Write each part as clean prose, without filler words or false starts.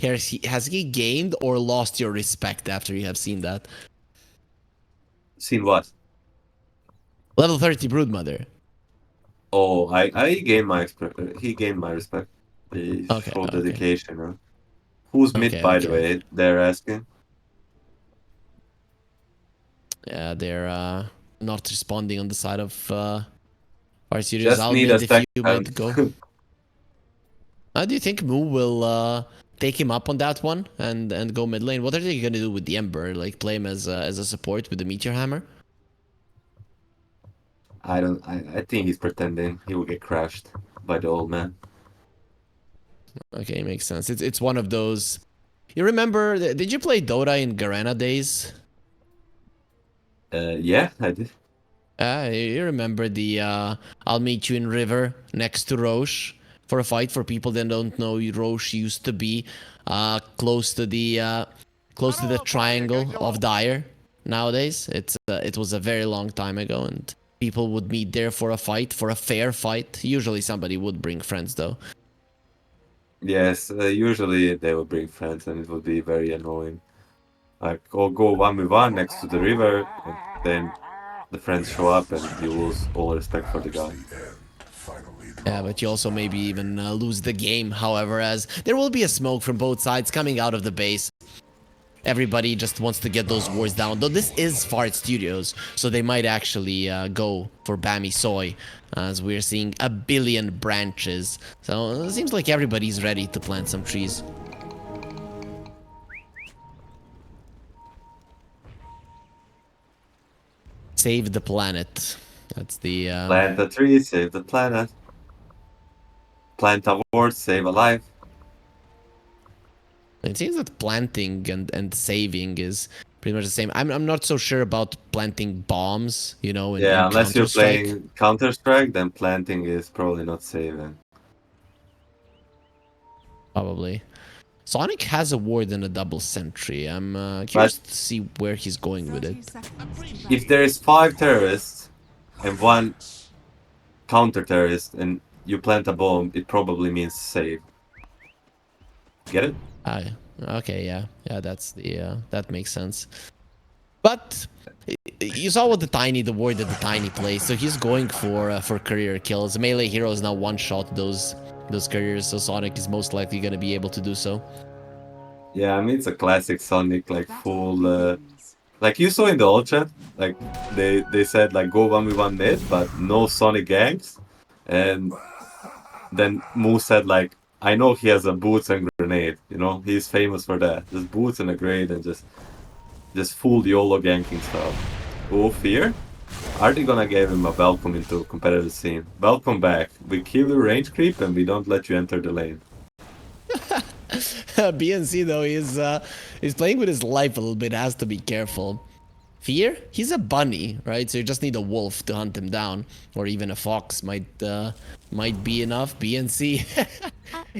has he gained or lost your respect after you have seen that? Seen what? Level 30 Broodmother. Oh, I gained my he gained my respect. He Okay, showed okay, dedication. Huh? Who's mid, okay, by the okay. way? They're asking. Yeah, they're not responding on the side of our studios. Just I'll need a mid if you second. mid go. Do you think Moo will take him up on that one and go mid lane? What are they gonna do with the Ember? Like play him as a support with the Meteor Hammer? I don't. I think he's pretending he will get crashed by the old man. Okay, makes sense. It's one of those. You remember? Did you play Dota in Garena days? Yeah, I did. You remember the I'll meet you in river next to Roche for a fight. For people that don't know, Roche used to be close to the triangle of Dire. Nowadays, it was a very long time ago, and people would meet there for a fight, for a fair fight. Usually, somebody would bring friends, though. Yes, usually they would bring friends, and it would be very annoying. Like, or go 1v1 next to the river, and then the friends show up, and you lose all respect for the guy. Yeah, but you also maybe even lose the game. However, as there will be a smoke from both sides coming out of the base. Everybody just wants to get those wars down. Though this is Fart Studios, so they might actually go for Bammysoy, as we're seeing a billion branches. So it seems like everybody's ready to plant some trees. Save the planet. That's the... Plant a tree, save the planet. Plant a word, save a life. It seems that planting and saving is pretty much the same. I'm not so sure about planting bombs, you know, in Yeah, unless you're Counter-Strike. playing Counter-Strike, then planting is probably not saving. Probably. Sonic has a ward and a double sentry. I'm But curious to see where he's going with it. if there is 5 terrorists and 1 counter-terrorist and you plant a bomb, it probably means save. Get it? Okay, yeah, that's the that makes sense. But you saw what the ward that the Tiny plays, so he's going for career kills. Melee heroes now one shot those careers, so Sonic is most likely gonna be able to do so. Yeah, I mean, it's a classic Sonic, like, full... like, you saw in the old chat, like, they said, like, go 1v1 mid, but no Sonic ganks. And then Moo said, like, I know he has a boots and grenade, you know? He's famous for that. Just boots and a grenade and just full YOLO ganking stuff. Oh, Fear? Are they gonna give him a welcome into competitive scene? Welcome back. We kill your range creep and we don't let you enter the lane. BNC though is playing with his life a little bit. Has to be careful. Fear? He's a bunny, right? So you just need a wolf to hunt him down, or even a fox might be enough. BNC.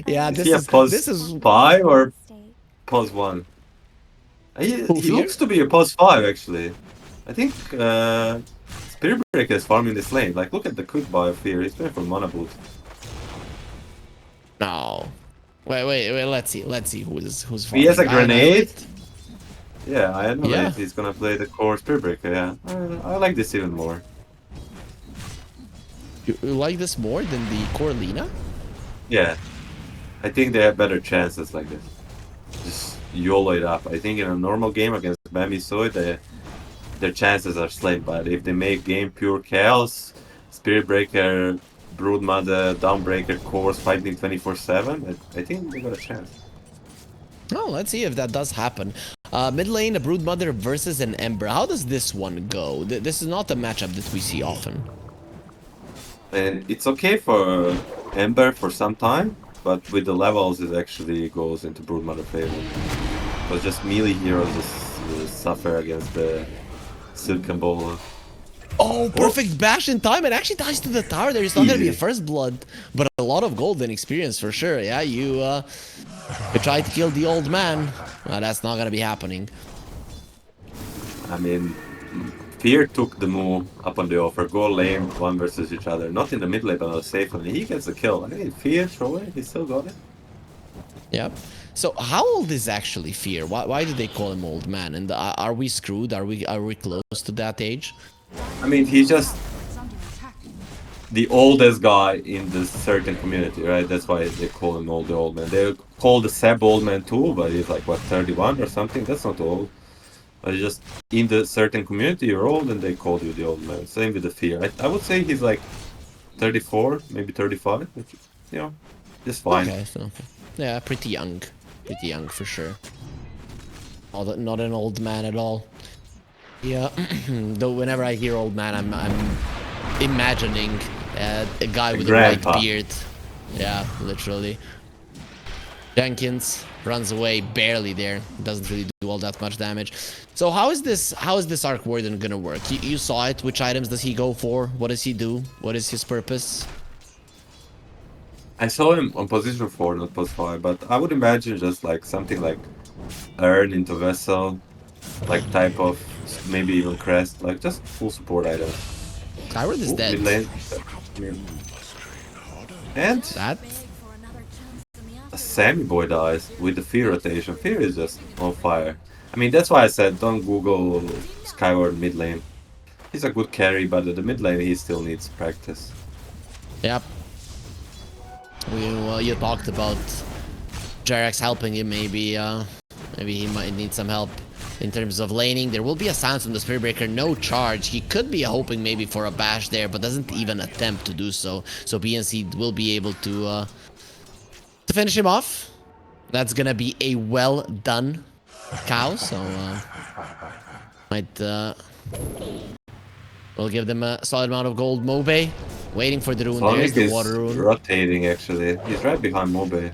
Yeah, Is he a pos 5 or pos 1? He Fear? looks to be a pos 5 actually. I think Spirit Breaker is farming this lane. Like, look at the quick buy of Fear. He's playing for mana boost. No. Wait. Let's see who's He has a farming. grenade. Yeah, I annihilate. Yeah. He's gonna play the core Spirit Breaker. Yeah, I like this even more. You like this more than the Corlina? Yeah, I think they have better chances like this. Just YOLO it up. I think in a normal game against Bammysoy, their chances are slim. But if they make game pure chaos, Spirit Breaker, Broodmother, Dawnbreaker, cores fighting 24/7, I think they got a chance. Oh, let's see if that does happen. Mid lane, a Broodmother versus an Ember. How does this one go? This is not a matchup that we see often. And it's okay for Ember for some time, but with the levels, it actually goes into Broodmother favor. Because just melee heroes just suffer against the Silken Bowler. Oh, perfect bash in time. It actually dies to the tower. There's not going to be a Easy. first blood, but a lot of golden experience for sure. Yeah, you try to kill the old man. That's not going to be happening. I mean, Fear took the move up on the offer. Go lane, 1 versus each other. Not in the mid lane, but on the safe lane. He gets the kill. I mean, Fear, throw it. He still got it. Yep. So how old is actually Fear? Why do they call him old man? And are we screwed? Are we close to that age? I mean, he's just the oldest guy in this certain community, right? That's why they call him the old man. They call the Seb old man too, but he's like what 31 or something. That's not old. But just in the certain community, you're old, and they call you the old man. Same with the Fear. I would say he's like 34, maybe 35. Which, you know, just fine. Okay, so yeah, pretty young for sure. Not an old man at all. Yeah, though whenever I hear old man, I'm imagining a guy with a white beard. Yeah, literally. Jenkins runs away barely there. Doesn't really do all that much damage. So how is this Arc Warden gonna work? You saw it. Which items does he go for? What does he do? What is his purpose? I saw him on position 4, not post 5, but I would imagine just like something like Earn into Vessel, like type of maybe even Crest, like just full support item. Skyward is dead. And that a Sammy boy dies with the Fear rotation. Fear is just on fire. I mean, that's why I said don't Google Skyward mid lane. He's a good carry, but at the mid lane he still needs practice. Yep. You talked about Jarex helping him. Maybe he might need some help in terms of laning. There will be a silence from the Spirit Breaker, no charge. He could be hoping maybe for a bash there, but doesn't even attempt to do so. So BNC will be able to finish him off. That's gonna be a well done cow. So we'll give them a solid amount of gold. Mobe waiting for the rune. There's the water rune. Rotating actually. He's right behind Mobe.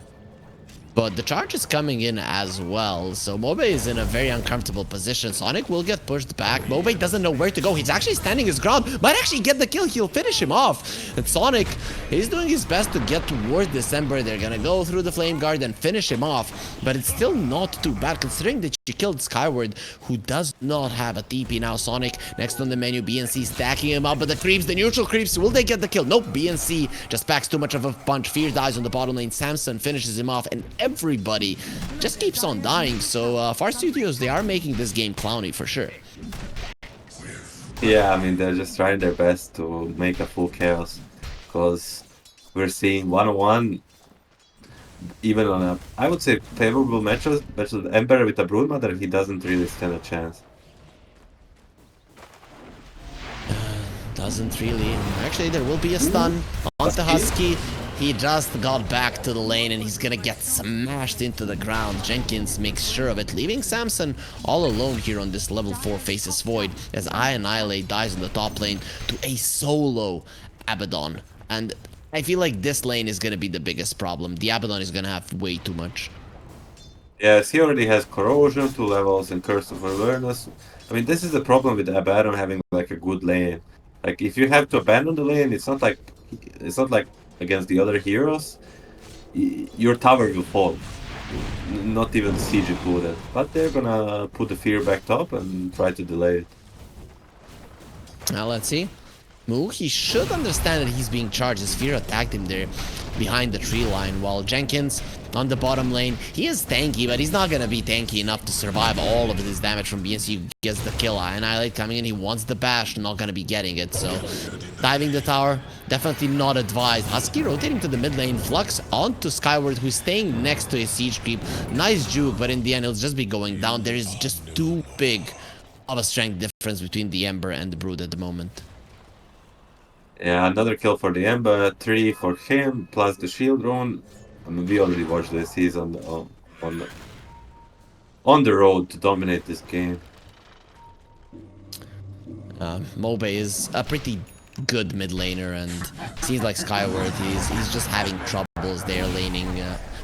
But the charge is coming in as well, so Mobe is in a very uncomfortable position. Sonic will get pushed back. Mobe doesn't know where to go. He's actually standing his ground. Might actually get the kill. He'll finish him off. And Sonic, he's doing his best to get towards December. They're gonna go through the Flame Guard and finish him off. But it's still not too bad, considering that she killed Skyward, who does not have a TP now. Sonic, next on the menu, BNC stacking him up. But the creeps, the neutral creeps, will they get the kill? Nope, BNC just packs too much of a punch. Fear dies on the bottom lane. Samson finishes him off. And everybody just keeps on dying. So Far Studios, they are making this game clowny for sure. Yeah, I mean, they're just trying their best to make a full chaos, because we're seeing 1-on-1 even on a, I would say, favorable matches versus Ember with a Broodmother. He doesn't really stand a chance. Doesn't really. Actually, there will be a stun onto Husky. He just got back to the lane and he's gonna get smashed into the ground. Jenkins makes sure of it, leaving Samson all alone here on this level 4 Faceless Void as I Annihilate dies in the top lane to a solo Abaddon. And I feel like this lane is gonna be the biggest problem. The Abaddon is gonna have way too much. Yes, he already has Corrosion, 2 levels, and Curse of Awareness. I mean, this is the problem with Abaddon having like a good lane. Like, if you have to abandon the lane, it's not like against the other heroes, your tower will fall. Not even siege included. But they're gonna put the Fear back top and try to delay it. Now let's see. Moo, he should understand that he's being charged. His Fear attacked him there behind the tree line, while Jenkins on the bottom lane, he is tanky, but he's not gonna be tanky enough to survive all of this damage from BNC. Gets the kill. Annihilate coming in, he wants the bash, not gonna be getting it, so diving the tower, definitely not advised. Husky rotating to the mid lane, Flux onto Skyward, who's staying next to his siege creep. Nice juke, but in the end, he'll just be going down. There is just too big of a strength difference between the Ember and the Brood at the moment. Yeah, another kill for the Ember, 3 for him, plus the shield rune. I mean, we already watched this. He's on the road to dominate this game. Mobe is a pretty good mid laner, and seems like Skyward, he's just having troubles there laning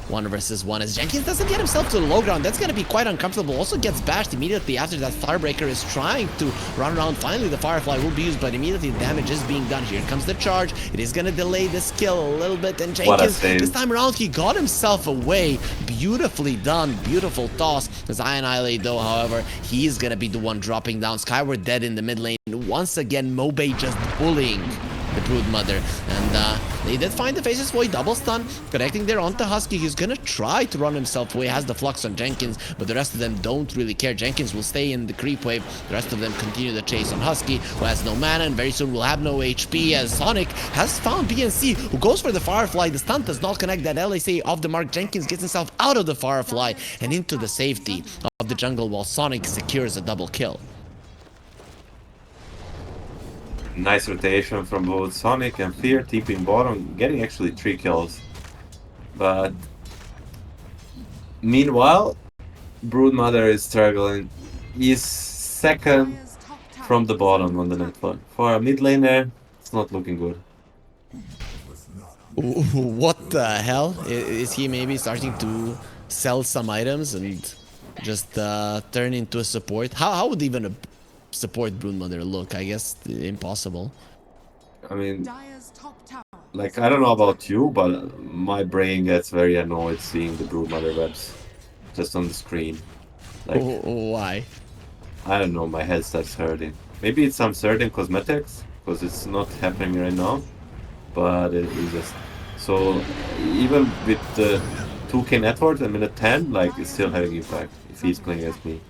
1 versus 1 as Jenkins doesn't get himself to the low ground. That's going to be quite uncomfortable. Also gets bashed immediately after that. Firebreaker is trying to run around. Finally, the Firefly will be used, but immediately the damage is being done. Here comes the charge. It is going to delay this kill a little bit, and Jenkins, this time around, he got himself away. Beautifully done. Beautiful toss. As I Annihilate, though, however, he is going to be the one dropping down. Skyward dead in the mid lane. Once again, Mobe just bullying the Broodmother, and They did find the Faces Void, double stun, connecting there onto Husky. He's gonna try to run himself away, has the Flux on Jenkins, but the rest of them don't really care. Jenkins will stay in the creep wave. The rest of them continue the chase on Husky, who has no mana and very soon will have no HP, as Sonic has found BNC, who goes for the Firefly. The stun does not connect that LSA off the mark. Jenkins gets himself out of the Firefly and into the safety of the jungle while Sonic secures a double kill. Nice rotation from both Sonic and Fear, TPing bottom, getting actually 3 kills. But meanwhile, Broodmother is struggling. He's second from the bottom on the network. For a mid laner, it's not looking good. What the hell? Is he maybe starting to sell some items and just turn into a support? How would even a support Broodmother look? I guess impossible. I mean, like, I don't know about you, but my brain gets very annoyed seeing the Broodmother webs just on the screen. Like, why? I don't know, my head starts hurting. Maybe it's some certain cosmetics, because it's not happening right now. But it is just... So, even with the 2k network at minute 10, like, it's still having impact if he's playing against me.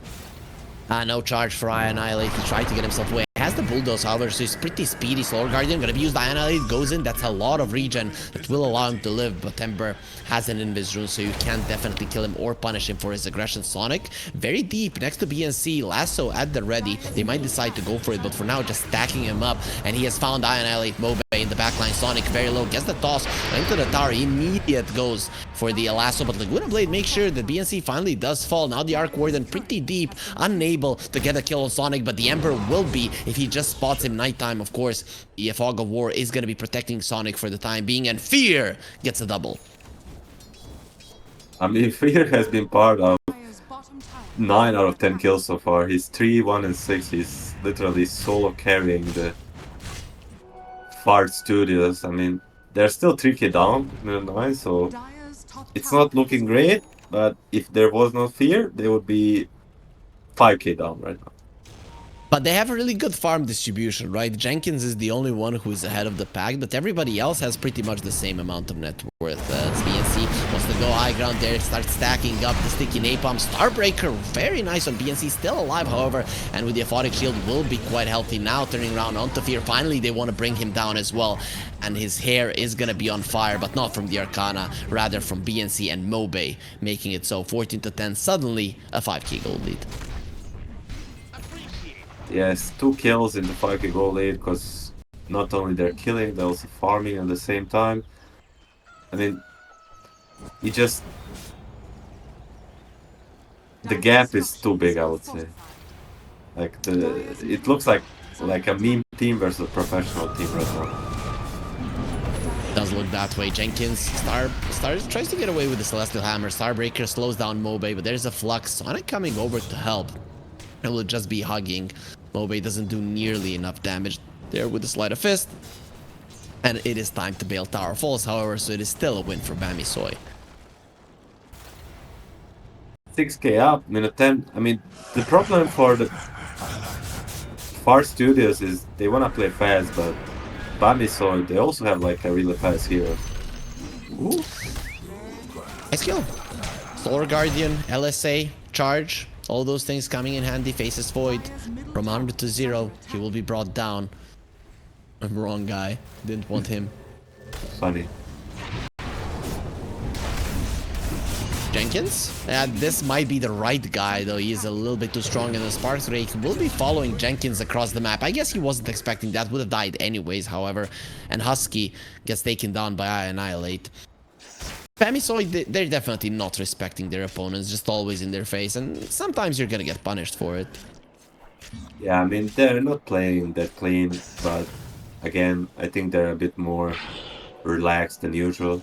No charge for Annihilate. He tried to get himself away. Has the Bulldoze, however, so he's pretty speedy. Slower Guardian gonna be used. Annihilate goes in. That's a lot of regen that will allow him to live. But Ember has an Invis rune, so you can't definitely kill him or punish him for his aggression. Sonic, very deep next to BNC. Lasso at the ready. They might decide to go for it, but for now, just stacking him up. And he has found Annihilate Mobe in the backline. Sonic very low, gets the toss into the tower. Immediate goes for the Lasso, but Laguna Blade makes sure that BNC finally does fall. Now the Arc Warden pretty deep, unable to get a kill on Sonic, but the Ember will be if he just spots him nighttime. Of course, the Fog of War is going to be protecting Sonic for the time being, and Fear gets a double. I mean, Fear has been part of 9 out of 10 kills so far. He's 3, 1, and 6. He's literally solo carrying the Fart Studios. I mean, they're still 3k down, 9, so it's not looking great. But if there was no Fear, they would be 5k down right now. But they have a really good farm distribution, right? Jenkins is the only one who is ahead of the pack, but everybody else has pretty much the same amount of net worth. BNC wants to go high ground there, start stacking up the sticky napalm. Starbreaker, very nice on BNC, still alive, however, and with the Aphotic Shield will be quite healthy. Now turning around onto Fear, finally they want to bring him down as well, and his hair is going to be on fire, but not from the Arcana, rather from BNC and Mobe, making it so 14-10, suddenly a 5k gold lead. Yes, 2 kills in the 5k goal lead, because not only they're killing, they're also farming at the same time. I mean, he just... The gap is too big, I would say. Like, it looks like a meme team versus a professional team right now. Does look that way. Jenkins, Star tries to get away with the Celestial Hammer. Starbreaker slows down Mobe, but there's a Flux. Sonic coming over to help. It will just be hugging. Mobe doesn't do nearly enough damage there with the Sleight of Fist. And it is time to bail Tower Falls, however, so it is still a win for Bammysoy. 6k up, minute 10. I mean, the problem for the Far Studios is they want to play fast, but Bammysoy, they also have like a really fast hero. Ooh. Nice kill. Solar Guardian, LSA, charge. All those things coming in handy. Faces Void from 100 to 0. He will be brought down. I'm wrong guy. Didn't want him. Funny. Jenkins? This might be the right guy, though. He is a little bit too strong, and the Sparks Rake will be following Jenkins across the map. I guess he wasn't expecting that. Would have died anyways, however. And Husky gets taken down by Annihilate. Bammysoy, they're definitely not respecting their opponents, just always in their face, and sometimes you're gonna get punished for it. Yeah, I mean, they're not playing that clean, but again, I think they're a bit more relaxed than usual.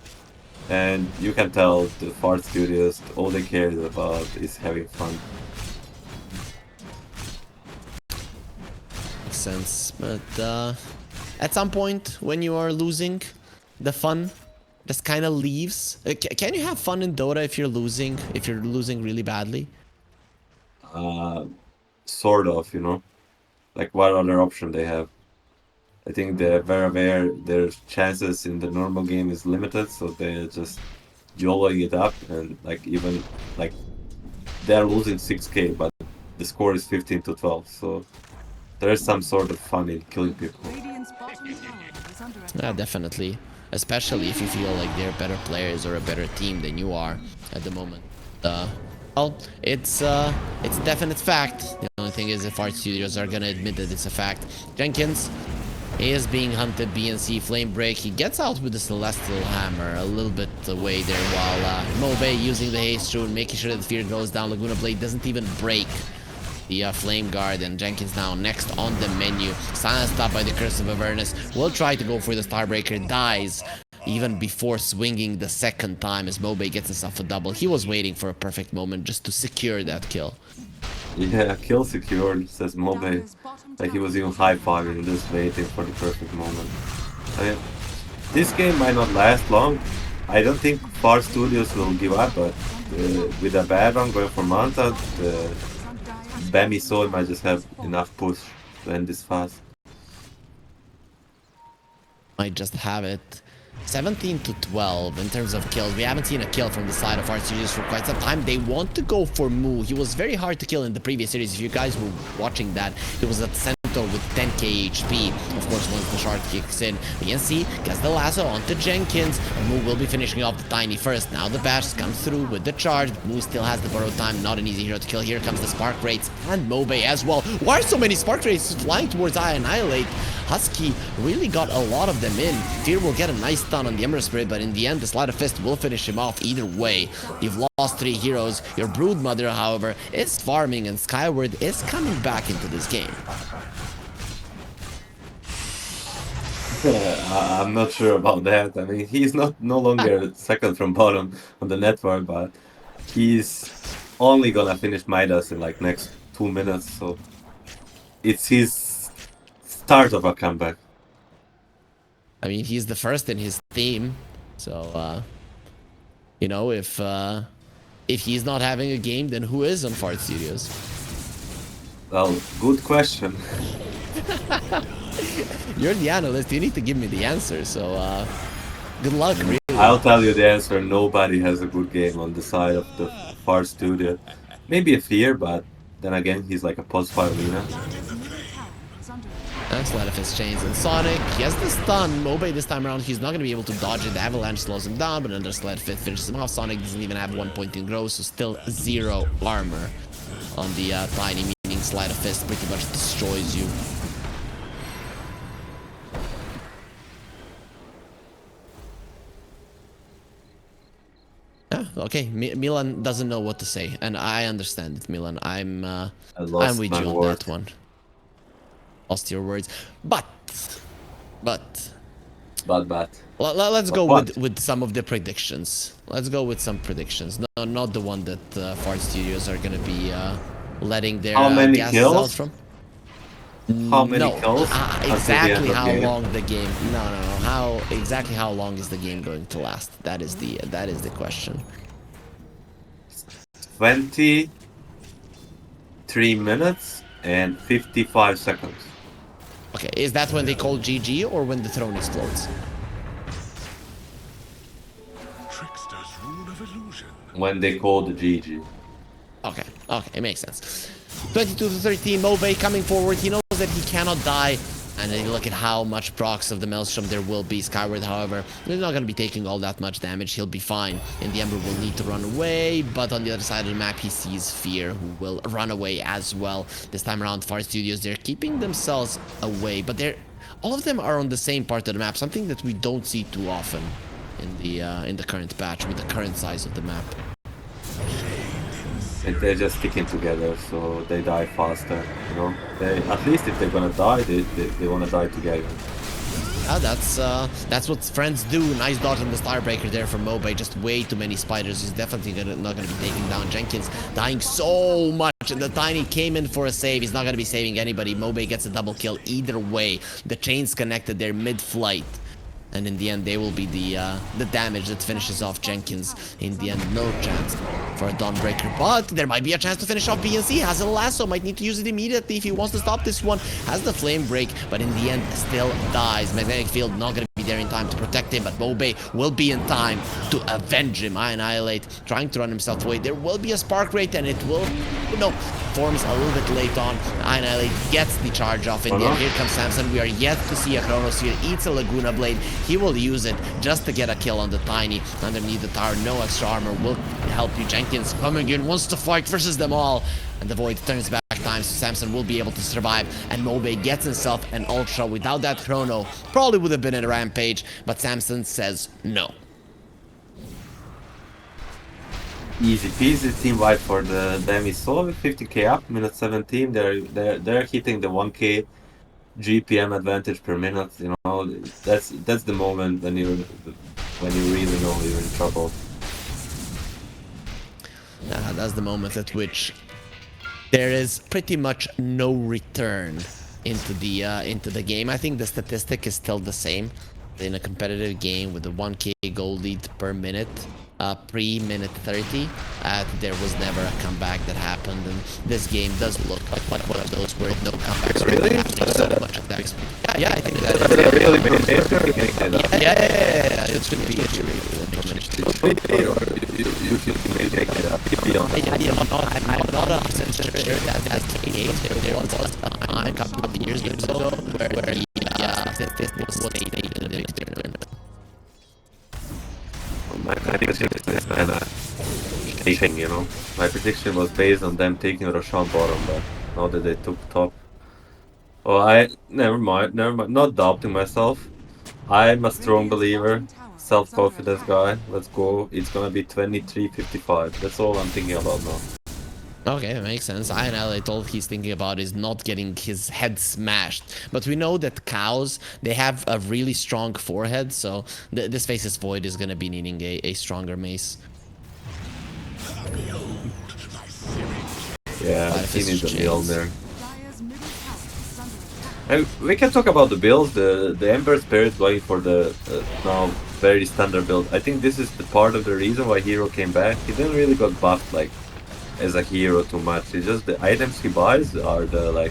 And you can tell the Fart Studios, all they care about is having fun. Makes sense, but at some point, when you are losing, the fun just kind of leaves. Can you have fun in Dota if you're losing really badly? Sort of, you know? Like, what other option they have? I think they're very aware their chances in the normal game is limited, so they're just jolling it up and like even like they're losing 6k, but the score is 15 to 12, so there is some sort of fun in killing people. Yeah, definitely. Especially if you feel like they're better players or a better team than you are at the moment. Well, it's a definite fact. The only thing is if art studios are gonna admit that it's a fact. Jenkins is being hunted, BNC flame break. He gets out with the celestial hammer a little bit away there while Mobe using the haste rune, making sure that the fear goes down. Laguna Blade doesn't even break the flame guard, and Jenkins now next on the menu. Silenced up by the curse of Avernus. Will try to go for the Starbreaker, dies even before swinging the second time as Mobe gets himself a double. He was waiting for a perfect moment just to secure that kill. Yeah, kill secured, says Mobe. Like he was even high-fiving, just waiting for the perfect moment. I mean, this game might not last long. I don't think Far Studios will give up, but with a bad run going for Manta, Bammysoy might just have enough push to end this fast. Might just have it. 17 to 12 in terms of kills. We haven't seen a kill from the side of our studios for quite some time. They want to go for Mu. He was very hard to kill in the previous series. If you guys were watching that, he was at center with 10k HP. Of course, once the shard kicks in, BNC gets the lasso onto Jenkins, and Mu will be finishing off the Tiny first. Now the bash comes through with the charge. Mu still has the borrowed time. Not an easy hero to kill. Here comes the spark rates and Mobe as well. Why are so many spark rates flying towards I Annihilate? Husky really got a lot of them in. Fear will get a nice stun on the Emerald Spirit, but in the end, the Sleight of Fist will finish him off either way. You've lost 3 heroes. Your Broodmother, however, is farming, and Skyward is coming back into this game. I'm not sure about that. I mean, he's no longer second from bottom on the network, but he's only gonna finish Midas in like next 2 minutes, so it's his start of a comeback. I mean, he's the first in his team, so you know, if he's not having a game, then who is on Fart Studios? Well, good question. You're the analyst. You need to give me the answer. So, good luck. Really. I'll tell you the answer. Nobody has a good game on the side of the Far Studio. Maybe a Fear, but then again, he's like a post-fire arena. Sleight of Fist chains and Sonic. He has the stun. Mobe this time around, he's not going to be able to dodge it. The Avalanche slows him down, but under Sleight of Fist finishes him off. Sonic doesn't even have 1 point in grow, so still 0 armor on the Tiny, meaning Sleight of Fist pretty much destroys you. Okay, Milan doesn't know what to say, and I understand it, Milan. I'm with you on that one. Lost your words, but. Let's go with some of the predictions. Let's go with some predictions. No, not the one that Fart Studios are gonna be letting their gases out from. How many kills? Exactly how long the game? No. How exactly how long is the game going to last? That is the question. 23 minutes and 55 seconds. Okay, is that when they call GG or when the throne explodes? When they call the GG. Okay, it makes sense. 22 to 13, Mobe coming forward. He knows that he cannot die. And then look at how much procs of the Maelstrom there will be. Skyward, however, he's not going to be taking all that much damage. He'll be fine. And the Ember will need to run away. But on the other side of the map, he sees Fear, who will run away as well. This time around, Far Studios, they're keeping themselves away. But all of them are on the same part of the map. Something that we don't see too often in the current patch with the current size of the map. And they're just sticking together, so they die faster, you know? At least if they're gonna die, they wanna die together. That's what friends do. Nice dodge on the Starbreaker there from Mobe. Just way too many spiders. He's definitely not gonna be taking down Jenkins. Dying so much, and the Tiny came in for a save. He's not gonna be saving anybody. Mobe gets a double kill either way. The chain's connected there mid-flight. And in the end, they will be the damage that finishes off Jenkins. In the end, no chance for a Dawnbreaker, but there might be a chance to finish off BNC. Has a lasso, might need to use it immediately if he wants to stop this one. Has the flame break, but in the end, still dies. Magnetic field not gonna be there in time to protect him, but Mobe will be in time to avenge him. Annihilate, trying to run himself away. There will be a spark rate, and it will, forms a little bit late on. Annihilate gets the charge off in the end. Here comes Samson. We are yet to see a Chronosphere. Eats a Laguna Blade. He will use it just to get a kill on the Tiny underneath the tower. No extra armor will help you. Jenkins coming in, wants to fight versus them all. And the Void turns back time, so Samson will be able to survive. And Mobe gets himself an Ultra. Without that Chrono, probably would have been in a Rampage. But Samson says no. Easy peasy team wipe for the Bammysoy. 50k up, minute 17. They're hitting the 1k GPM advantage per minute. You know, that's the moment when you really know you're in trouble. That's the moment at which there is pretty much no return into the game. I think the statistic is still the same in a competitive game with a 1k gold lead per minute. Pre-minute 30, there was never a comeback that happened, and this game does look like one of those where no comebacks really happening so much attacks. Yeah, I think that is really yeah. It's gonna be issue. I'm not 100% sure that that's the case. There was a couple of years ago where this was stated in the experiment. My prediction is kind of shaking, you know. My prediction was based on them taking Roshan bottom, but now that they took top. Oh, never mind. Not doubting myself. I'm a strong believer, self-confidence guy. Let's go. It's gonna be 23-55. That's all I'm thinking about now. Okay, that makes sense. Annihilate, all he's thinking about is not getting his head smashed. But we know that cows, they have a really strong forehead, so this face's Void is going to be needing a stronger mace. Yeah, he needs a build there. And we can talk about the builds. The Ember Spirit going for the now very standard build. I think this is the part of the reason why Hero came back. He didn't really got buffed like as a hero too much. It's just the items he buys are the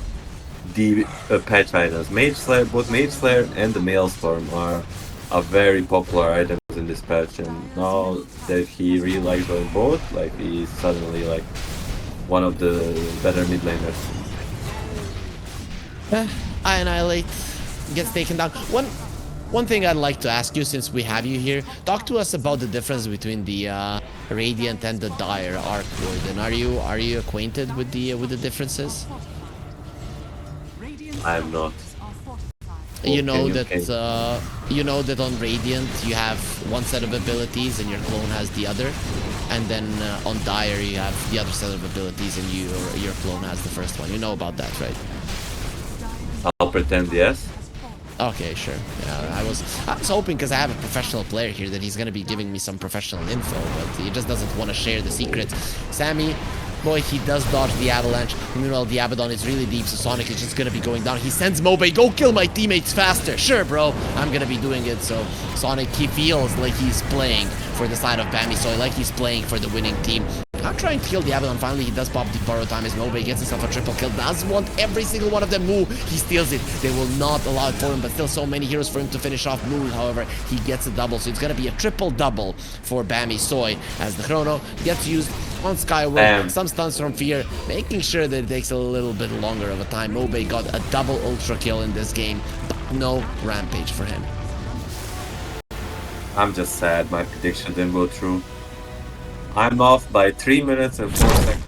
patch items. Mage Slayer, both Mage Slayer and the Maelstrom are very popular items in this patch, and now that he really likes doing both, like he's suddenly like one of the better mid laners. Annihilate gets taken down. One thing I'd like to ask you, since we have you here, talk to us about the difference between the Radiant and the Dire Arc Warden. Are you acquainted with the differences? I'm not. You know that on Radiant you have one set of abilities and your clone has the other, and then on Dire you have the other set of abilities and your clone has the first one. You know about that, right? I'll pretend yes. Okay, sure. Yeah, I was hoping, because I have a professional player here, that he's gonna be giving me some professional info, but he just doesn't want to share the secrets. Sammy, boy, he does dodge the avalanche. Meanwhile, the Abaddon is really deep, so Sonic is just gonna be going down. He sends Mobe, go kill my teammates faster. Sure, bro, I'm gonna be doing it. So Sonic, he feels like he's playing for the side of Bammysoy, like he's playing for the winning team. I'm trying to kill the Abaddon. Finally, he does pop the borrow time as Mobe gets himself a triple kill. Does want every single one of them. Moo, he steals it. They will not allow it for him, but still so many heroes for him to finish off. Moo, however, he gets a double. So it's going to be a triple double for Bammysoy as the Chrono gets used on Skyward. Some stuns from Fear, making sure that it takes a little bit longer of a time. Mobe got a double ultra kill in this game, but no Rampage for him. I'm just sad my prediction didn't go through. I'm off by 3 minutes and 4 seconds.